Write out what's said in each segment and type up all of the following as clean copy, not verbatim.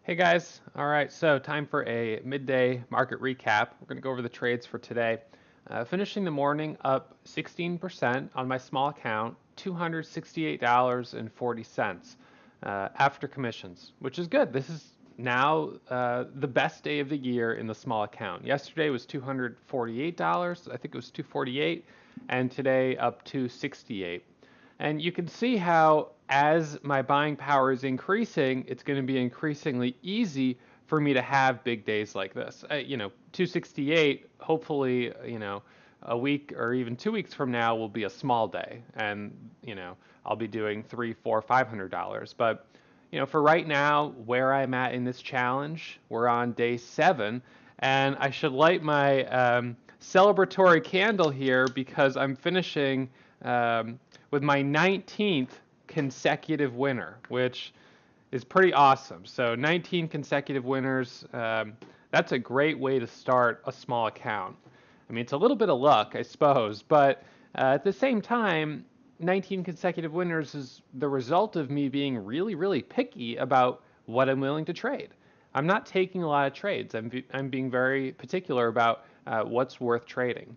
Hey guys, all right, so time for a midday market recap. We're going to go over the trades for today. Finishing the morning up 16% on my small account, $268.40 after commissions, which is good. This is now the best day of the year in the small account. Yesterday was $248, I think it was 248, and today up to 68. And you can see how as my buying power is increasing, it's going to be increasingly easy for me to have big days like this. 268, hopefully, a week or even 2 weeks from now will be a small day. And, I'll be doing $300, $400, $500. But, for right now, where I'm at in this challenge, we're on day 7. And I should light my celebratory candle here because I'm finishing with my 19th consecutive winner, which is pretty awesome. So 19 consecutive winners, that's a great way to start a small account. I mean, it's a little bit of luck, I suppose, but at the same time, 19 consecutive winners is the result of me being really, really picky about what I'm willing to trade. I'm not taking a lot of trades. I'm being very particular about what's worth trading.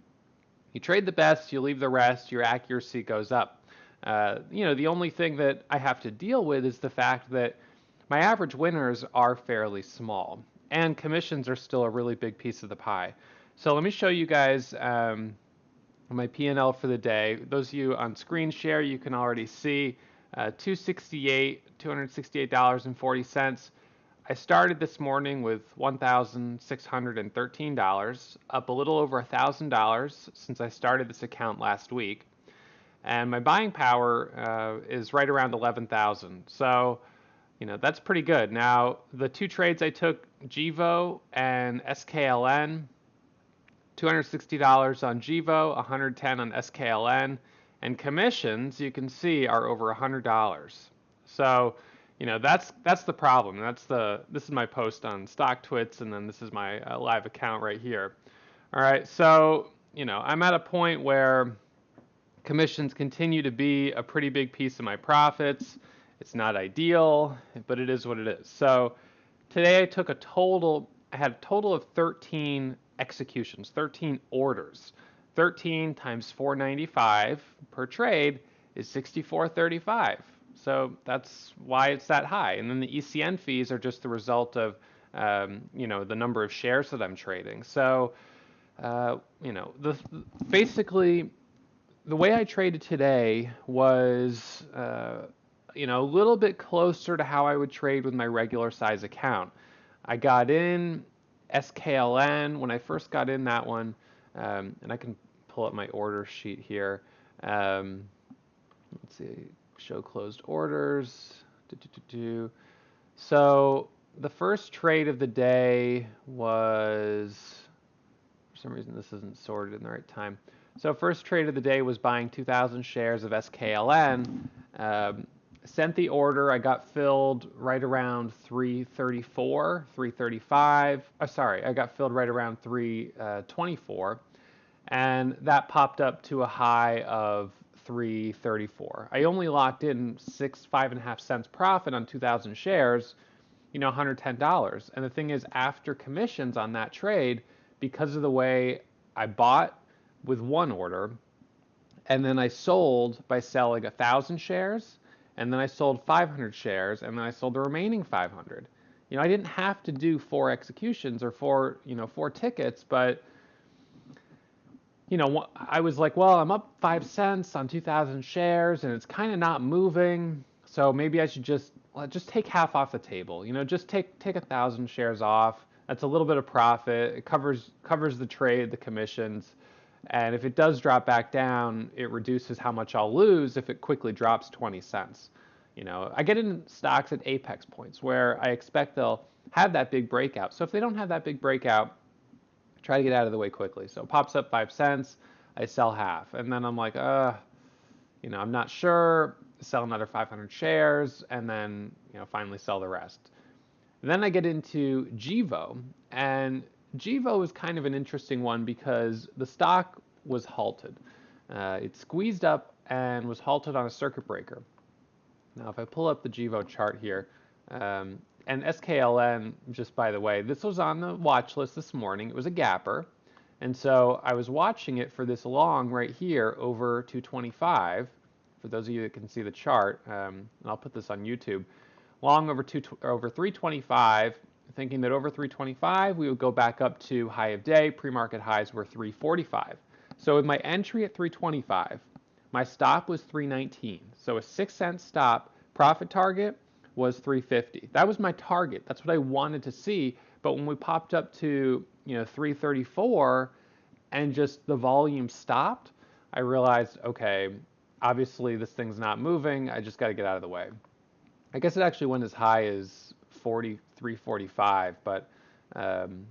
You trade the best, you leave the rest, your accuracy goes up. The only thing that I have to deal with is the fact that my average winners are fairly small, and commissions are still a really big piece of the pie. So let me show you guys my P&L for the day. Those of you on screen share, you can already see $268.40. I started this morning with $1,613, up a little over $1,000 since I started this account last week. And my buying power is right around 11,000. So, that's pretty good. Now, the two trades I took, GEVO and SKLN, $260 on GEVO, $110 on SKLN, and commissions, you can see, are over $100. So, that's the problem. This is my post on StockTwits, and then this is my live account right here. All right, so, I'm at a point where commissions continue to be a pretty big piece of my profits. It's not ideal, but it is what it is. So today I had a total of 13 executions, 13 orders. 13 times 495 per trade is 64.35. So that's why it's that high. And then the ECN fees are just the result of the number of shares that I'm trading. So basically the way I traded today was, a little bit closer to how I would trade with my regular size account. I got in SKLN when I first got in that one, and I can pull up my order sheet here. Let's see, show closed orders. So the first trade of the day was, for some reason this isn't sorted in the right time. So first trade of the day was buying 2,000 shares of SKLN. Sent the order. I got filled right around 334, 335. I got filled right around 324, and that popped up to a high of 334. I only locked in 5.5 cents profit on 2,000 shares, $110. And the thing is, after commissions on that trade, because of the way I bought with one order, and then I sold by selling 1,000 shares, and then I sold 500 shares, and then I sold the remaining 500. I didn't have to do 4 executions or 4 tickets, but I was like, well, I'm up 5 cents on 2,000 shares, and it's kind of not moving, so maybe I should just take half off the table. Just take 1,000 shares off. That's a little bit of profit. It covers the trade, the commissions. And if it does drop back down, it reduces how much I'll lose if it quickly drops 20 cents. I get in stocks at apex points where I expect they'll have that big breakout. So if they don't have that big breakout, try to get out of the way quickly. So it pops up 5 cents, I sell half. And then I'm like, I'm not sure, sell another 500 shares, and then, finally sell the rest. And then I get into GEVO, and GEVO is kind of an interesting one because the stock was halted. It squeezed up and was halted on a circuit breaker. Now, if I pull up the GEVO chart here, And SKLN, just by the way, this was on the watch list this morning. It was a gapper. And so I was watching it for this long right here over 225. For those of you that can see the chart, and I'll put this on YouTube, long over 325, thinking that over 325 we would go back up to high of day. Pre-market highs were 345. So with my entry at 325, my stop was 319. So a 6-cent stop. Profit target was 350. That was my target. That's what I wanted to see. But when we popped up to 334 and just the volume stopped, I realized, okay, obviously this thing's not moving. I just got to get out of the way. I guess it actually went as high as 345, but in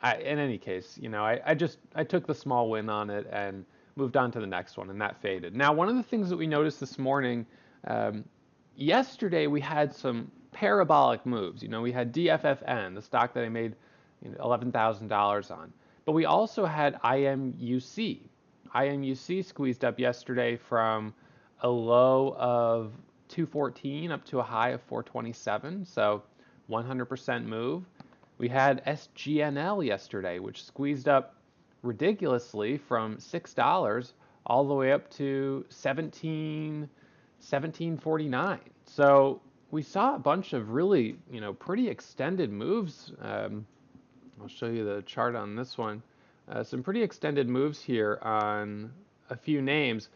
any case, I took the small win on it and moved on to the next one, and that faded. Now, one of the things that we noticed this morning, yesterday we had some parabolic moves. We had DFFN, the stock that I made $11,000 on, but we also had IMUC. IMUC squeezed up yesterday from a low of 214 up to a high of 427, so 100% move. We had SGNL yesterday, which squeezed up ridiculously from $6 all the way up to 17.49. So we saw a bunch of really, pretty extended moves. I'll show you the chart on this one. Some pretty extended moves here on a few names.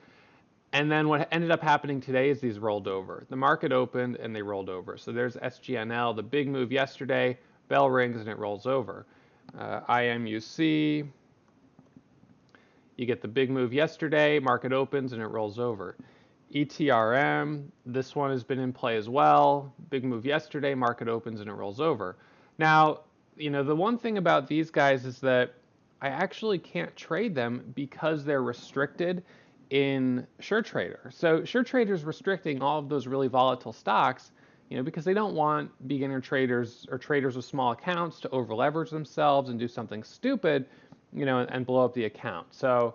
And then what ended up happening today is these rolled over. The market opened and they rolled over. So there's SGNL, the big move yesterday, bell rings and it rolls over. IMUC, you get the big move yesterday, market opens and it rolls over. ETRM, this one has been in play as well. Big move yesterday, market opens and it rolls over. Now, the one thing about these guys is that I actually can't trade them because they're restricted in SureTrader. So SureTrader is restricting all of those really volatile stocks, because they don't want beginner traders or traders with small accounts to over leverage themselves and do something stupid, and blow up the account. So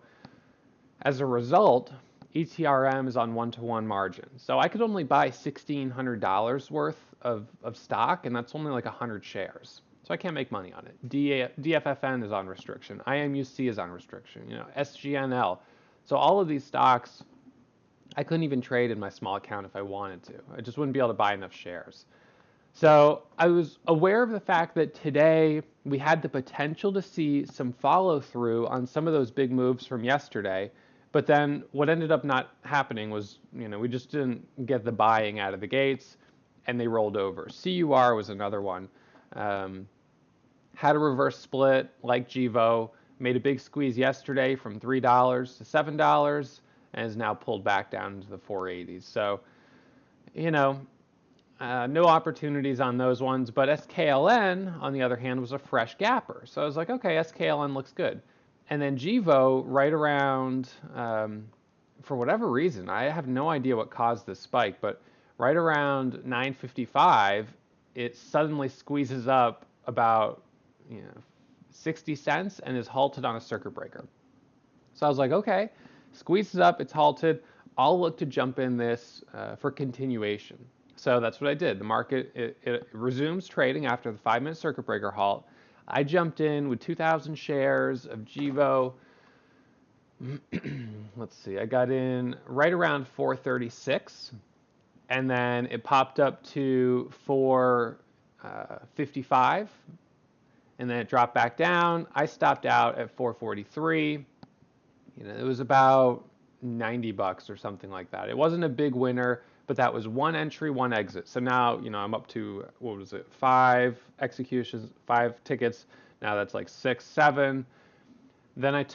as a result, ETRM is on one-to-one margin. So I could only buy $1,600 worth of stock, and that's only like 100 shares. So I can't make money on it. DFFN is on restriction. IMUC is on restriction. SGNL. So all of these stocks, I couldn't even trade in my small account if I wanted to. I just wouldn't be able to buy enough shares. So I was aware of the fact that today we had the potential to see some follow through on some of those big moves from yesterday. But then what ended up not happening was, we just didn't get the buying out of the gates and they rolled over. CUR was another one. Had a reverse split like GEVO, made a big squeeze yesterday from $3 to $7 and is now pulled back down to the 480s. So, no opportunities on those ones, but SKLN, on the other hand, was a fresh gapper. So I was like, okay, SKLN looks good. And then GEVO, right around, for whatever reason, I have no idea what caused this spike, but right around 9:55, it suddenly squeezes up about 60 cents and is halted on a circuit breaker. So I was like, okay, squeezes up, it's halted. I'll look to jump in this for continuation. So that's what I did. The market, it resumes trading after the 5-minute circuit breaker halt. I jumped in with 2,000 shares of GEVO. Let's see, I got in right around 436, and then it popped up to 455, and then it dropped back down. I stopped out at 443. It was about $90 or something like that. It wasn't a big winner, but that was one entry, one exit. So now, I'm up to, 5 executions, 5 tickets. Now that's like 6, 7. Then I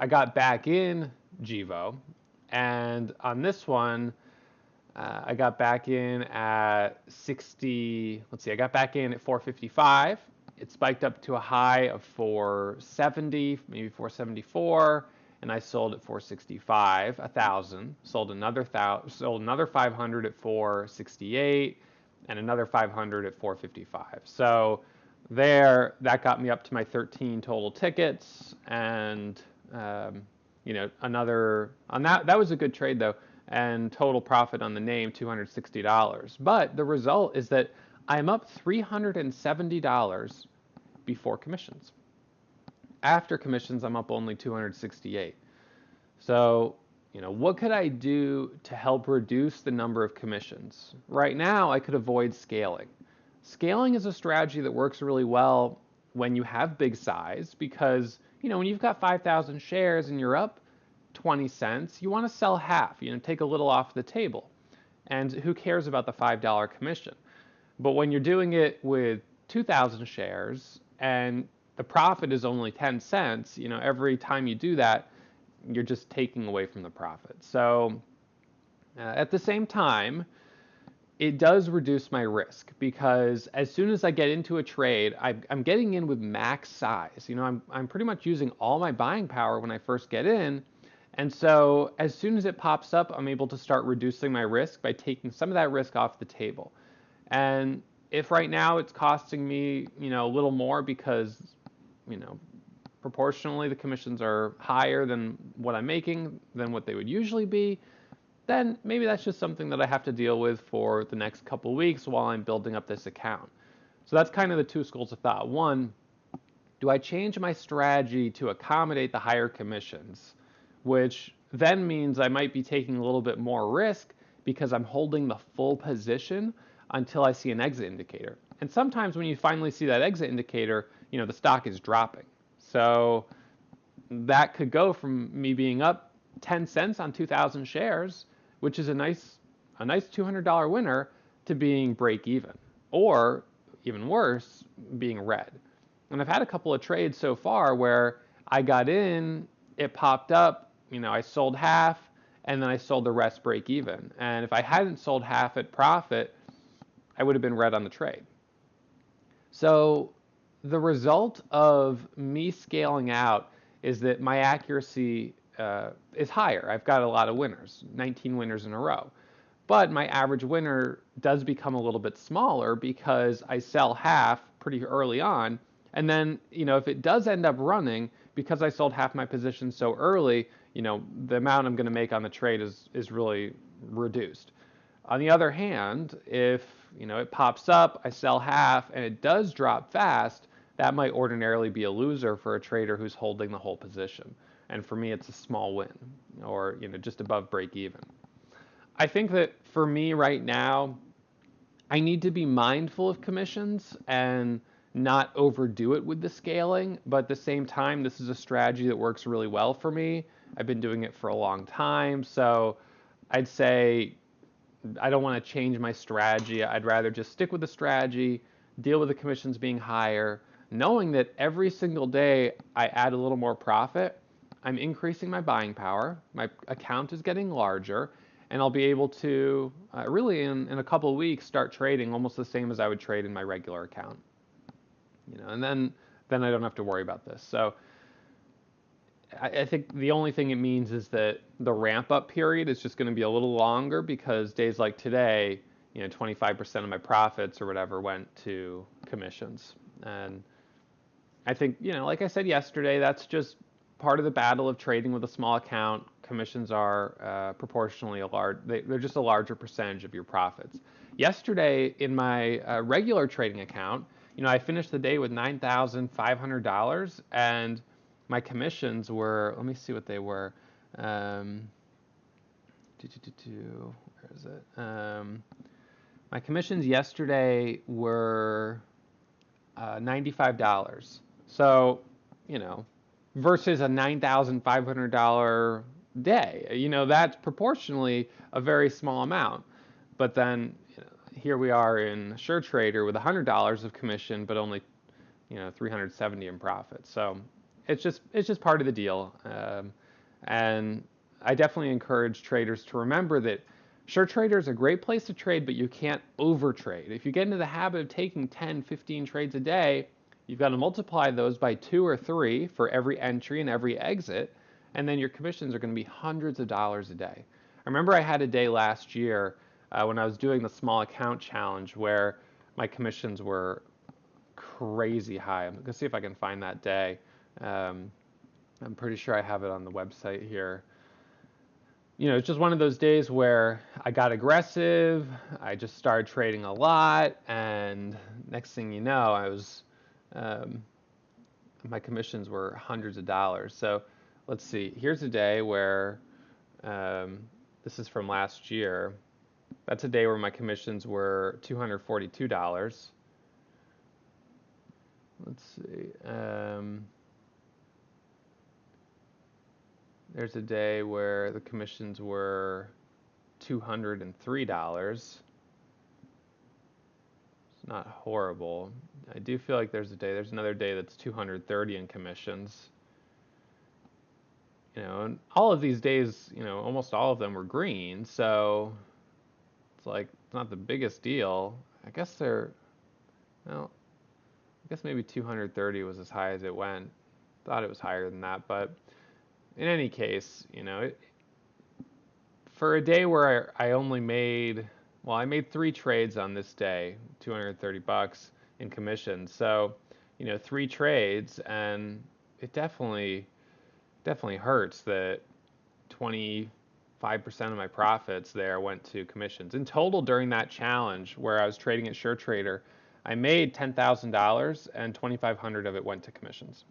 got back in GEVO, and on this one, I got back in at 60, I got back in at 455. It spiked up to a high of 470, maybe 474, and I sold at 465, 1,000. Sold another 500 at 468, and another 500 at 455. So that got me up to my 13 total tickets, and another on that was a good trade though, and total profit on the name $260. But the result is that I'm up $370 before commissions. After commissions, I'm up only 268. So, what could I do to help reduce the number of commissions? Right now, I could avoid scaling. Scaling is a strategy that works really well when you have big size because, when you've got 5,000 shares and you're up 20 cents, you want to sell half, take a little off the table. And who cares about the $5 commission? But when you're doing it with 2,000 shares and the profit is only 10 cents, every time you do that, you're just taking away from the profit. So at the same time, it does reduce my risk because as soon as I get into a trade, I'm getting in with max size. I'm pretty much using all my buying power when I first get in. And so as soon as it pops up, I'm able to start reducing my risk by taking some of that risk off the table. And if right now it's costing me, a little more because, proportionally the commissions are higher than what I'm making, than what they would usually be, then maybe that's just something that I have to deal with for the next couple weeks while I'm building up this account. So that's kind of the two schools of thought. One, do I change my strategy to accommodate the higher commissions, which then means I might be taking a little bit more risk because I'm holding the full position until I see an exit indicator. And sometimes when you finally see that exit indicator, the stock is dropping. So that could go from me being up 10 cents on 2,000 shares, which is a nice $200 winner, to being break even, or even worse, being red. And I've had a couple of trades so far where I got in, it popped up, I sold half, and then I sold the rest break even. And if I hadn't sold half at profit, I would have been red on the trade. So the result of me scaling out is that my accuracy is higher. I've got a lot of winners, 19 winners in a row. But my average winner does become a little bit smaller because I sell half pretty early on. And then, if it does end up running, because I sold half my position so early, the amount I'm going to make on the trade is really reduced. On the other hand, if, it pops up, I sell half, and it does drop fast, that might ordinarily be a loser for a trader who's holding the whole position. And for me, it's a small win, or just above break even. I think that for me right now, I need to be mindful of commissions and not overdo it with the scaling. But at the same time, this is a strategy that works really well for me. I've been doing it for a long time. So I'd say I don't want to change my strategy. I'd rather just stick with the strategy, deal with the commissions being higher, knowing that every single day I add a little more profit, I'm increasing my buying power, my account is getting larger, and I'll be able to really in a couple of weeks start trading almost the same as I would trade in my regular account. And then I don't have to worry about this. So I think the only thing it means is that the ramp up period is just going to be a little longer because days like today, 25% of my profits or whatever went to commissions. And I think, like I said yesterday, that's just part of the battle of trading with a small account. Commissions are proportionally they're just a larger percentage of your profits. Yesterday in my regular trading account, I finished the day with $9,500 and my commissions were, let me see what they were. Where is it? My commissions yesterday were $95. So, versus a $9,500 day, that's proportionally a very small amount. But then here we are in SureTrader with $100 of commission, but only, $370 in profit. So it's just part of the deal. And I definitely encourage traders to remember that SureTrader is a great place to trade, but you can't overtrade. If you get into the habit of taking 10, 15 trades a day, you've got to multiply those by 2 or 3 for every entry and every exit, and then your commissions are going to be hundreds of dollars a day. I remember I had a day last year when I was doing the small account challenge where my commissions were crazy high. I'm going to see if I can find that day. I'm pretty sure I have it on the website here. it's just one of those days where I got aggressive. I just started trading a lot, and next thing you know, um, my commissions were hundreds of dollars. So let's see. Here's a day where this is from last year. That's a day where my commissions were $242. Let's see. There's a day where the commissions were $203. It's not horrible. I do feel like there's another day that's 230 in commissions. And all of these days, almost all of them were green, so it's like it's not the biggest deal. I guess well, I guess maybe 230 was as high as it went. Thought it was higher than that, but in any case, for a day where I only made, well, I made 3 trades on this day, $230 in commissions. So, 3 trades, and it definitely hurts that 25% of my profits there went to commissions. In total, during that challenge where I was trading at SureTrader, I made $10,000 and 2,500 of it went to commissions.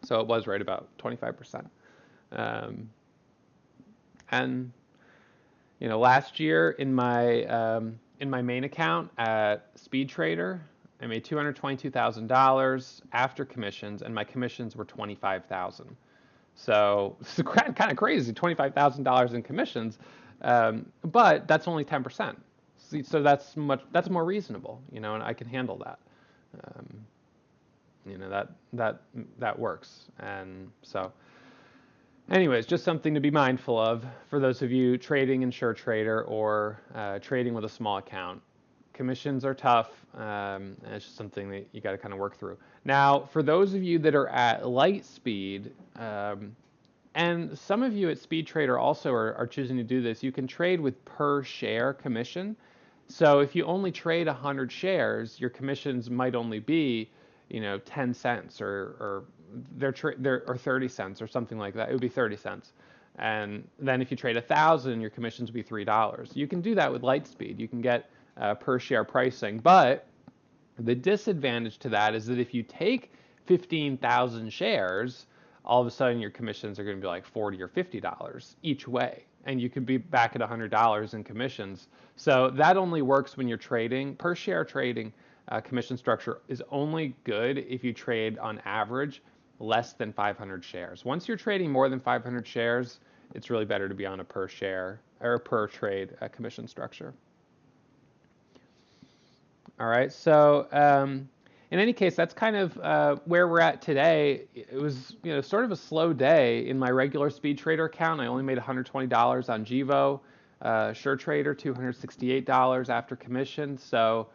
So it was right about 25%. And last year in my main account at Speed Trader, I made $222,000 after commissions, and my commissions were $25,000. So it's kind of crazy, $25,000 in commissions, but that's only 10%. So that's more reasonable, and I can handle that. That works, and so. Anyways, just something to be mindful of for those of you trading in SureTrader or trading with a small account. Commissions are tough, and it's just something that you got to kind of work through. Now, for those of you that are at light speed, and some of you at Speed Trader also are choosing to do this, you can trade with per share commission. So if you only trade 100 shares, your commissions might only be 10 cents or 30 cents or something like that. It would be 30 cents. And then if you trade 1,000, your commissions would be $3. You can do that with Lightspeed. You can get per share pricing. But the disadvantage to that is that if you take 15,000 shares, all of a sudden your commissions are going to be like $40 or $50 each way. And you could be back at $100 in commissions. So that only works when you're trading. Per share trading commission structure is only good if you trade on average less than 500 shares. Once you're trading more than 500 shares, it's really better to be on a per share or per trade commission structure. All right, so in any case, that's kind of where we're at today. It was sort of a slow day in my regular Speed Trader account. I only made $120 on GEVO. SureTrader, $268 after commission. So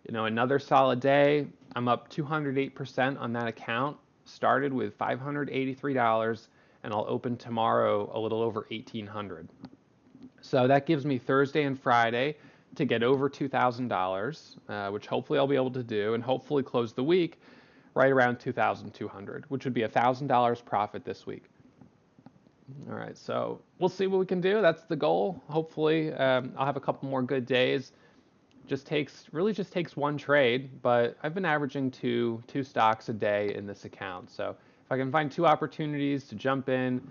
another solid day. I'm up 208% on that account. Started with $583, and I'll open tomorrow a little over $1,800. So that gives me Thursday and Friday to get over $2,000, which hopefully I'll be able to do, and hopefully close the week right around $2,200, which would be $1,000 profit this week. All right, so we'll see what we can do. That's the goal. Hopefully, I'll have a couple more good days. Really just takes one trade, but I've been averaging two stocks a day in this account. So if I can find 2 opportunities to jump in,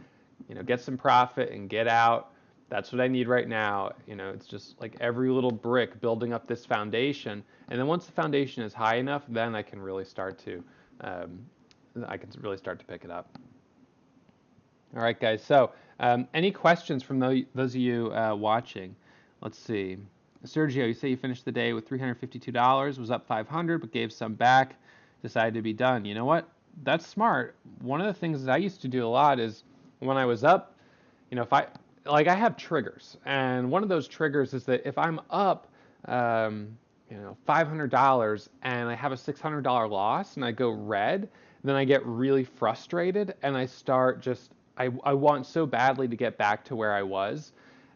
get some profit and get out, that's what I need right now. It's just like every little brick building up this foundation, and then once the foundation is high enough, then I can really start to pick it up. All right, guys. So any questions from those of you watching? Let's see. Sergio, you say you finished the day with $352, was up $500, but gave some back, decided to be done. You know what? That's smart. One of the things that I used to do a lot is when I was up, if I have triggers, and one of those triggers is that if I'm up, $500 and I have a $600 loss and I go red, then I get really frustrated and I start I want so badly to get back to where I was.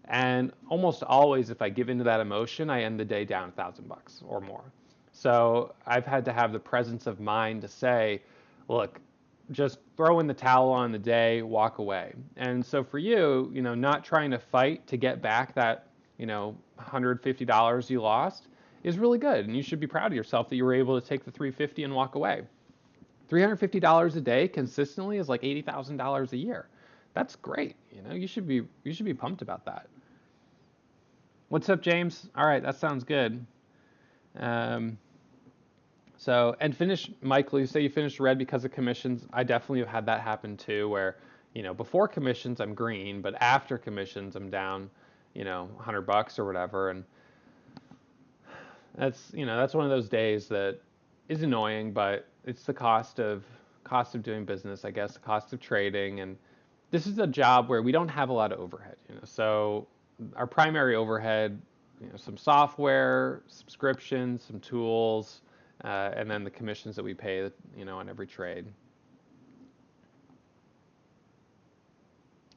And almost always, if I give into that emotion, I end the day down $1,000 or more. So I've had to have the presence of mind to say, look, just throw in the towel on the day, walk away. And so for you, not trying to fight to get back that, $150 you lost is really good. And you should be proud of yourself that you were able to take the 350 and walk away. $350 a day consistently is like $80,000 a year. That's great. You should be pumped about that. What's up, James? All right, that sounds good. Um, and finish, Michael, you say you finished red because of commissions. I definitely have had that happen too, where, before commissions I'm green, but after commissions I'm down, $100 or whatever. And that's one of those days that is annoying, but it's the cost of doing business, I guess, the cost of trading. And this is a job where we don't have a lot of overhead, So our primary overhead, some software, subscriptions, some tools, and then the commissions that we pay, on every trade.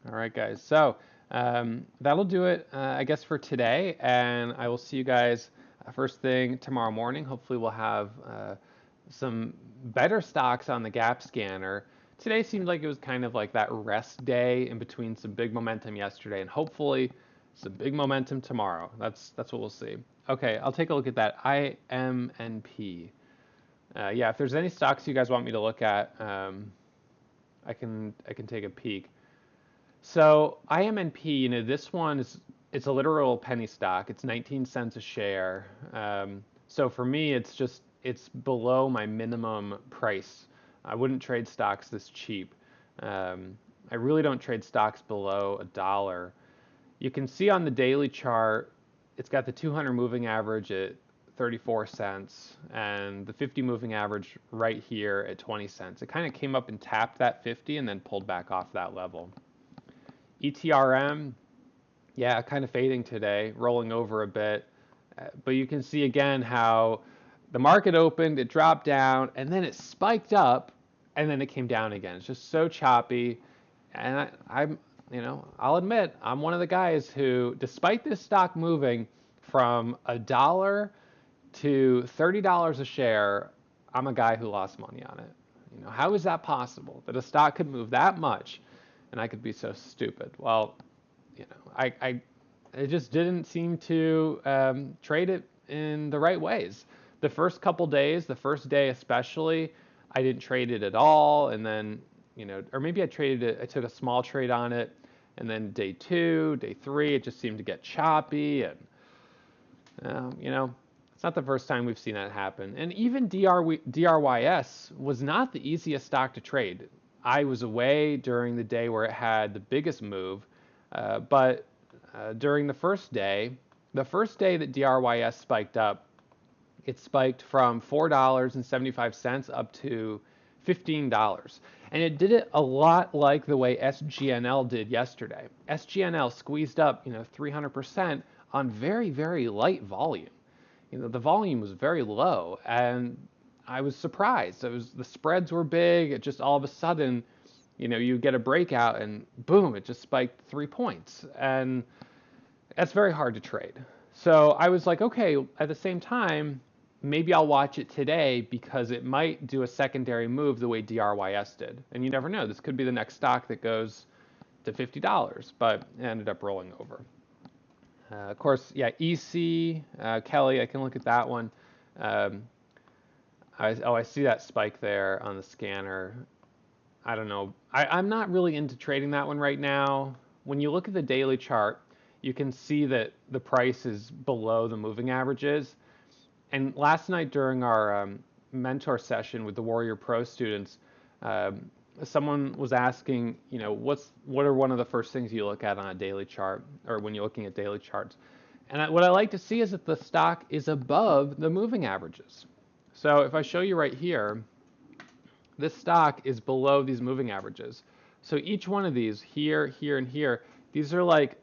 All right, guys. So that'll do it, I guess, for today. And I will see you guys first thing tomorrow morning. Hopefully, we'll have some better stocks on the gap scanner. Today seemed like it was kind of like that rest day in between some big momentum yesterday, and hopefully some big momentum tomorrow. That's what we'll see. Okay, I'll take a look at that IMNP. Yeah, if there's any stocks you guys want me to look at, I can take a peek. So IMNP, this one it's a literal penny stock. It's 19 cents a share. So for me, it's below my minimum price. I wouldn't trade stocks this cheap. I really don't trade stocks below $1. You can see on the daily chart, it's got the 200 moving average at 34 cents and the 50 moving average right here at 20 cents. It kind of came up and tapped that 50 and then pulled back off that level. ETRM, yeah, kind of fading today, rolling over a bit. But you can see again how the market opened, it dropped down, and then it spiked up, and then it came down again. It's just so choppy. And I'll admit, I'm one of the guys who, despite this stock moving from $1 to $30 a share, I'm a guy who lost money on it. How is that possible that a stock could move that much and I could be so stupid? Well, I just didn't seem to trade it in the right ways. The first couple days, the first day especially, I didn't trade it at all, and then or maybe I traded it. I took a small trade on it, and then day 2, day 3, it just seemed to get choppy, and it's not the first time we've seen that happen. And even DRYS was not the easiest stock to trade. I was away during the day where it had the biggest move, but during the first day that DRYS spiked up, it spiked from $4.75 up to $15. And it did it a lot like the way SGNL did yesterday. SGNL squeezed up, 300% on very, very light volume. The volume was very low, and I was surprised. The spreads were big. It just all of a sudden, you get a breakout and boom, it just spiked 3 points. And that's very hard to trade. So I was like, okay, at the same time, maybe I'll watch it today because it might do a secondary move the way DRYS did. And you never know. This could be the next stock that goes to $50, but it ended up rolling over. Of course, yeah, EC, Kelly, I can look at that one. I see that spike there on the scanner. I don't know. I'm not really into trading that one right now. When you look at the daily chart, you can see that the price is below the moving averages. And last night during our mentor session with the Warrior Pro students, someone was asking, what are one of the first things you look at on a daily chart, or when you're looking at daily charts? And what I like to see is that the stock is above the moving averages. So if I show you right here, this stock is below these moving averages. So each one of these, here, here, and here, these are like,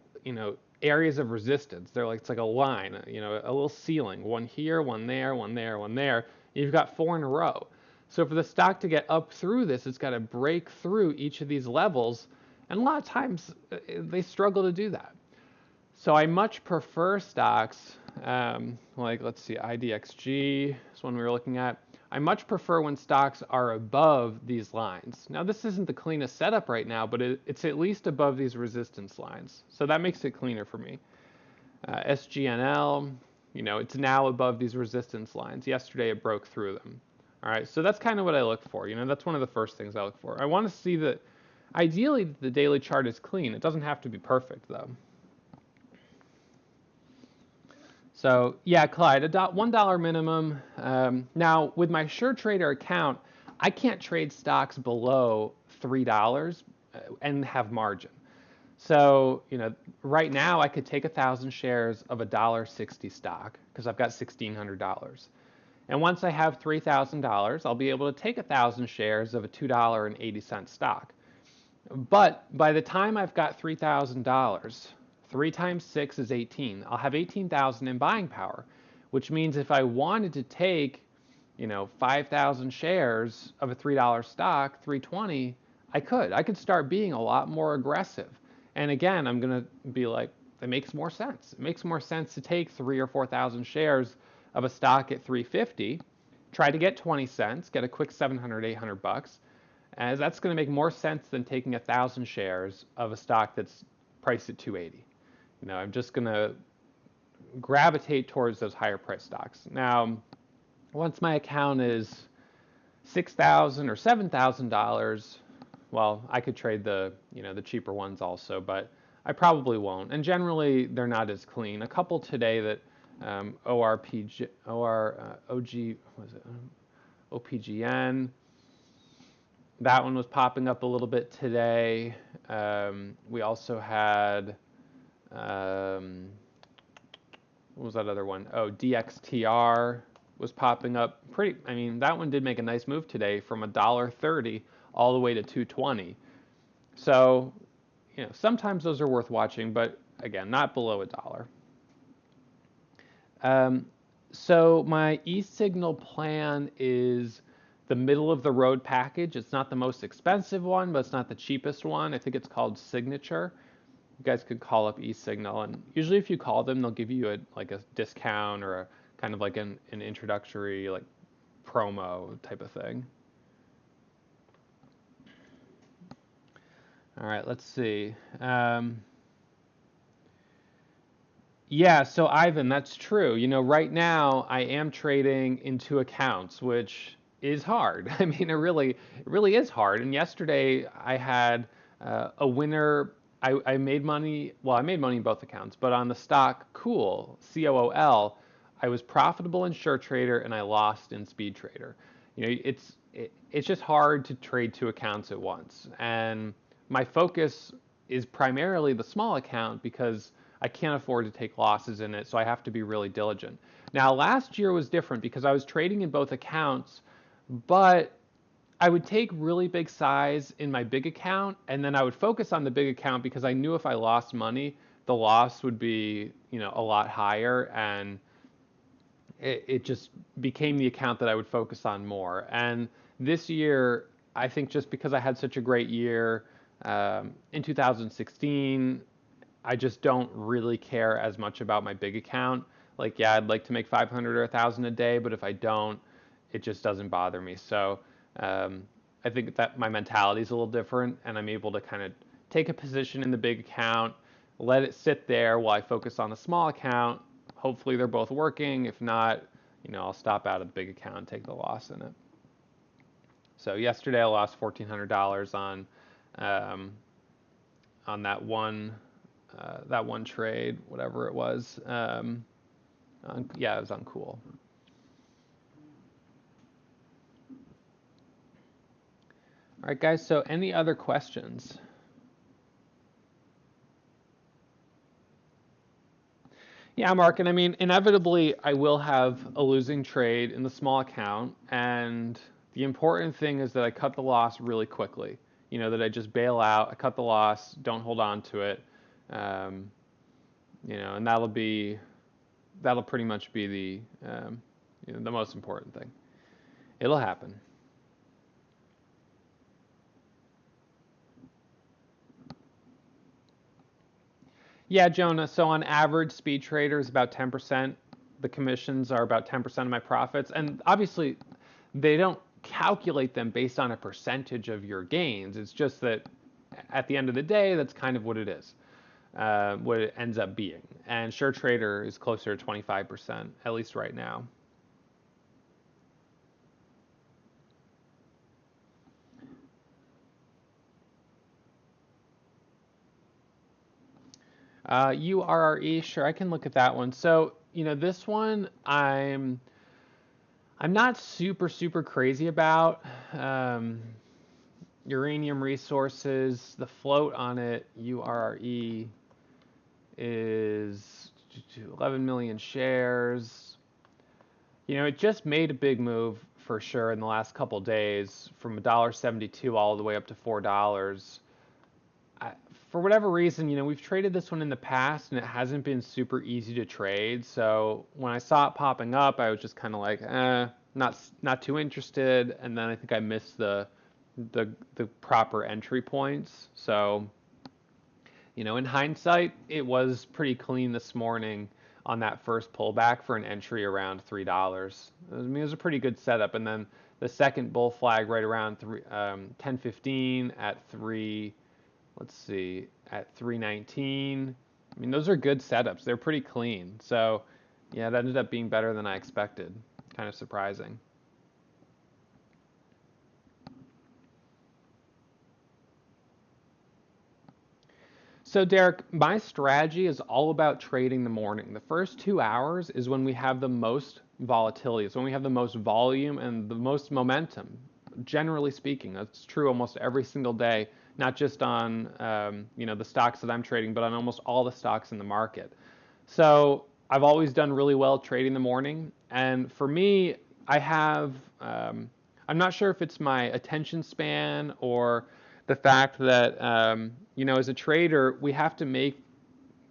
areas of resistance. It's like a line, a little ceiling. One here, one there, one there, one there. You've got 4 in a row. So for the stock to get up through this, it's got to break through each of these levels. And a lot of times they struggle to do that. So I much prefer stocks like, let's see, IDXG is one we were looking at, I much prefer when stocks are above these lines. Now, this isn't the cleanest setup right now, but it's at least above these resistance lines. So that makes it cleaner for me. SGNL, it's now above these resistance lines. Yesterday it broke through them. All right, so that's kind of what I look for. That's one of the first things I look for. I want to see that, ideally, the daily chart is clean. It doesn't have to be perfect, though. So yeah, Clyde, $1 minimum. Now, with my SureTrader account, I can't trade stocks below $3 and have margin. So, right now I could take 1,000 shares of $1.60 stock because I've got $1,600. And once I have $3,000, I'll be able to take 1,000 shares of a $2.80 stock. But by the time I've got $3,000, 3 times 6 is 18. I'll have 18,000 in buying power, which means if I wanted to take, 5,000 shares of a $3 stock, 320, I could. I could start being a lot more aggressive. And again, I'm going to be like, it makes more sense. It makes more sense to take 3,000 or 4,000 shares of a stock at 350, try to get 20 cents, get a quick 700, 800 bucks, as that's going to make more sense than taking 1,000 shares of a stock that's priced at 280. I'm just going to gravitate towards those higher price stocks. Now, once my account is $6,000 or $7,000, well, I could trade the cheaper ones also, but I probably won't. And generally, they're not as clean. A couple today that OPGN. That one was popping up a little bit today. We also had, what was that other one? Oh, DXTR was popping up that one did make a nice move today from $1.30 all the way to 220. So, sometimes those are worth watching, but again, not below $1. So my e-signal plan is the middle of the road package. It's not the most expensive one, but it's not the cheapest one. I think it's called Signature. You guys could call up e-signal, and usually if you call them, they'll give you a discount or a kind of like an introductory promo type of thing. All right, let's see. Yeah, so Ivan, that's true. Right now I am trading in 2 accounts, which is hard. It really is hard. And yesterday I had a winner. I made money. Well, I made money in both accounts, but on the stock Cool, COOL, I was profitable in SureTrader and I lost in SpeedTrader. It's just hard to trade 2 accounts at once. And my focus is primarily the small account because I can't afford to take losses in it, so I have to be really diligent. Now, last year was different because I was trading in both accounts, but I would take really big size in my big account, and then I would focus on the big account because I knew if I lost money, the loss would be, a lot higher, and it just became the account that I would focus on more. And this year, I think just because I had such a great year in 2016, I just don't really care as much about my big account. Yeah, I'd like to make 500 or 1,000 a day, but if I don't, it just doesn't bother me. So I think that my mentality is a little different, and I'm able to kind of take a position in the big account, let it sit there while I focus on the small account. Hopefully they're both working. If not, I'll stop out of the big account and take the loss in it. So yesterday I lost $1,400 on that one trade, whatever it was. Yeah, it was on Cool. All right, guys, so any other questions? Yeah, Mark, and inevitably I will have a losing trade in the small account, and the important thing is that I cut the loss really quickly. That I just bail out, I cut the loss, don't hold on to it. And that'll pretty much be the most important thing. It'll happen. Yeah, Jonah. So on average, SpeedTrader is about 10%. The commissions are about 10% of my profits, and obviously, they don't calculate them based on a percentage of your gains. It's just that at the end of the day, that's kind of what it is, what it ends up being. And SureTrader is closer to 25%, at least right now. URRE, sure, I can look at that one. So, this one I'm not super crazy about. Uranium Resources, the float on it, URRE, is 11 million shares. It just made a big move for sure in the last couple days, from $1.72 all the way up to $4. For whatever reason, we've traded this one in the past and it hasn't been super easy to trade. So when I saw it popping up, I was just kind of like, not too interested. And then I think I missed the proper entry points. So, in hindsight, it was pretty clean this morning on that first pullback for an entry around $3. I mean, it was a pretty good setup. And then the second bull flag right around 10:15 at 3. Let's see, at 319. I mean, those are good setups. They're pretty clean. So, yeah, it ended up being better than I expected. Kind of surprising. So, Derek, my strategy is all about trading the morning. The first 2 hours is when we have the most volatility. It's when we have the most volume and the most momentum. Generally speaking, that's true almost every single day, not just on the stocks that I'm trading, but on almost all the stocks in the market. So I've always done really well trading the morning, and for me, I have I'm not sure if it's my attention span or the fact that as a trader we have to make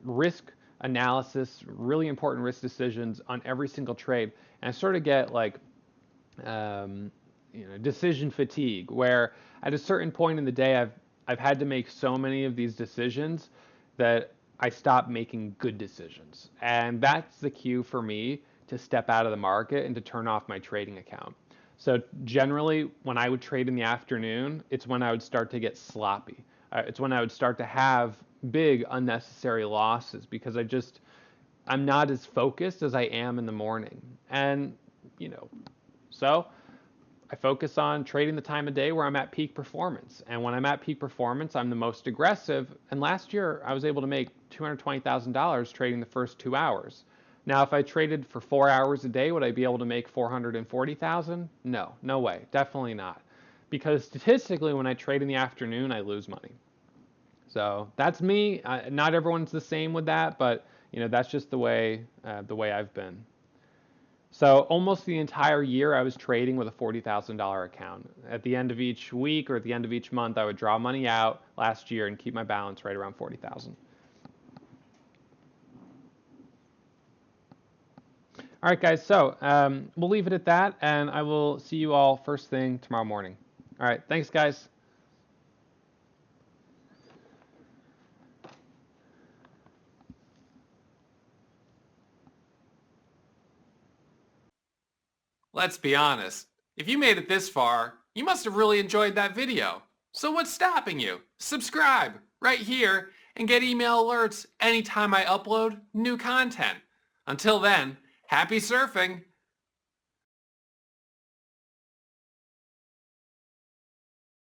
risk analysis, really important risk decisions on every single trade, and I sort of get like decision fatigue, where at a certain point in the day I've had to make so many of these decisions that I stop making good decisions. And that's the cue for me to step out of the market and to turn off my trading account. So generally, when I would trade in the afternoon, it's when I would start to get sloppy. It's when I would start to have big unnecessary losses because I'm not as focused as I am in the morning. And, so I focus on trading the time of day where I'm at peak performance. And when I'm at peak performance, I'm the most aggressive. And last year, I was able to make $220,000 trading the first 2 hours. Now, if I traded for 4 hours a day, would I be able to make $440,000? No way, definitely not. Because statistically, when I trade in the afternoon, I lose money. So that's me. Not everyone's the same with that, but that's just the way I've been. So almost the entire year I was trading with a $40,000 account. At the end of each week or at the end of each month, I would draw money out last year and keep my balance right around 40,000. All right, guys, so we'll leave it at that, and I will see you all first thing tomorrow morning. All right, thanks, guys. Let's be honest. If you made it this far, you must have really enjoyed that video. So what's stopping you? Subscribe right here and get email alerts anytime I upload new content. Until then, happy surfing!